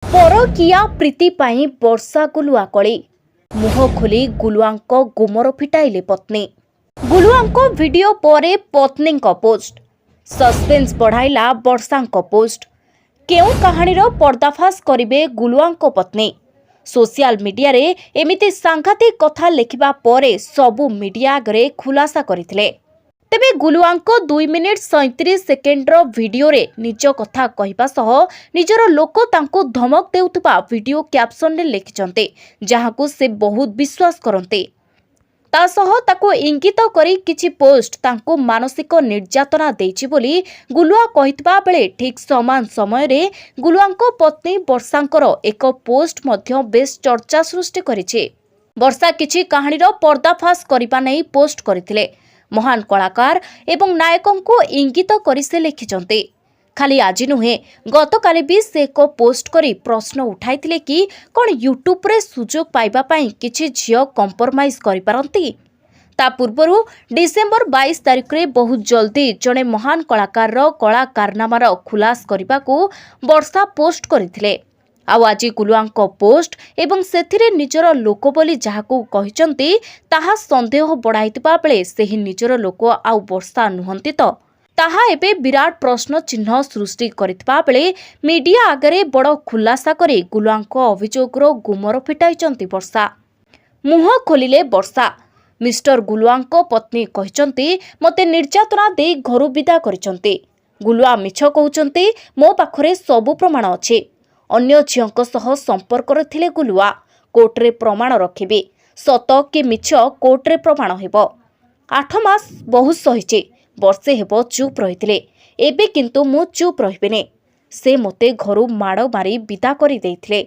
परकिया प्रीति पाई वर्षा गुलुआ कली मुह खोली गुलुआंको गुमर फिटाइले पत्नी। गुलुआंको वीडियो परे पत्नी पोस्ट सस्पेंस बढ़ाइला वर्षांको पोस्ट। केउ कहानीर पर्दाफाश करिवे गुलुआंको पत्नी। सोशल मीडिया रे एमिति सांघातिक कथा लेखिबा परे सबु मीडिया आगरे खुलासा करथिले। तेबे गुलुआंको 2 मिनिट 37 सेकेंड रो वीडियो रे निज कथा कहिबा सह निजर लोक तांको धमक देउतबा वीडियो कैप्शन रे लिखिचंते, जहाकू से बहुत विश्वास करंते। ता सह ताको इंगित करी किछि पोस्ट तांको मानसिक निर्यातना देछि बोली गुलुआ कहितबा बेले ठीक समान समय रे गुलुआंको पत्नी वर्षांकर एक पोस्ट मध्य बेस चर्चा सृष्टि करिछि। वर्षा किछि कहानीर पर्दाफाश करिबा नै पोस्ट करथिले। महान कलाकार एवं नायकों को इंगित करी से लिखिचंते। खाली आज नुहे गतकाली भी से को पोस्ट करी प्रश्न उठाइथिले कि कोन यूट्यूब रे सुजोग पाइबा पई किछि झियो कंप्रोमाइज करि पारंती। ता पूर्वरु डिसेंबर 22 तारिख रे बहुत जल्दी जने महान कलाकार रो कला कारनामार खुलास करबाकू वर्षा पोस्ट करथिले। आउ आज गुलुआंको पोस्ट एवं सेथिरे निजर लोक बोली जहाकू कहिचंती ताहा संदेह बढ़ाइतबा बेले सेही निजर लोक आउ वर्षा नुहंती तो ताहा एबे विराट प्रश्न चिन्ह सृष्टि करितबा बेले मीडिया आगरे बड़ खुलासा करी गुलुआंको अभियोगरो गुमर फिटाइचंती वर्षा। मुह खोलिले वर्षा। मिस्टर गुलुआंको पत्नी कहिचंती मते निर्यातना दे घरु विदा करिचंती। गुलुआ मिछ कहउचंती मो पाखरे सब प्रमाण अछि। अन्य झियों सह संपर्क थिले गुलुआ। कोर्टे प्रमाण रखिबे सत कि मिछ कोर्टे प्रमाण हेबो। 8 मास बहुत सहिचे वर्षे हेबो चुप रहिथिले। एबे किंतु मु चुप रहिबेने। से मते घरु माड़ मारी विदा करि देइथिले।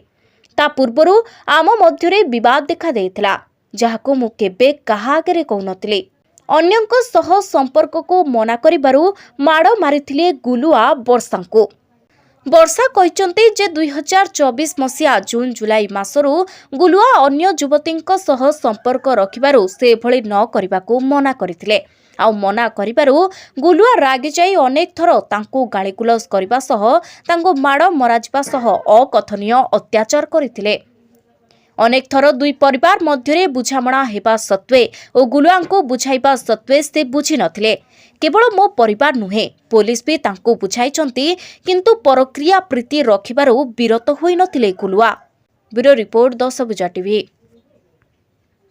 ता पूर्वरु आम मध्यरे विवाद देखा देइथिला, जहाको मु केबे काहा आगरे कहउनथिले। अन्यंक सह संपर्क को मना करिबारु माड़ मारिथिले गुलुआ वर्षांको। वर्षा कहिचंती जे 2024 मसिया जून जुलाई मासरू गुलुआ अन्य युवतींक सह संपर्क रखिबारु से भଳି न करिबाकू मना करथिले। आउ मना करिबारु गुलुआ रागी जाई अनेक थर तांको गाळीगुलस करिबा सह तांको माड़ मराजिबा सह अकथनीय अत्याचार करथिले। अनेक थर दुई परिवार मध्यरे बुझामणा हेबा सत्वे और गुलुआंको बुझाइबा सत्वे से बुझी नथिले। केवल मो परिवार नुहे पुलिस भी तांको बुझाइचंती, किंतु परक्रिया प्रीति रखिबारु विरत होई नथिले गुलुआ। ब्यूरो रिपोर्ट 10 भुजा टीवी।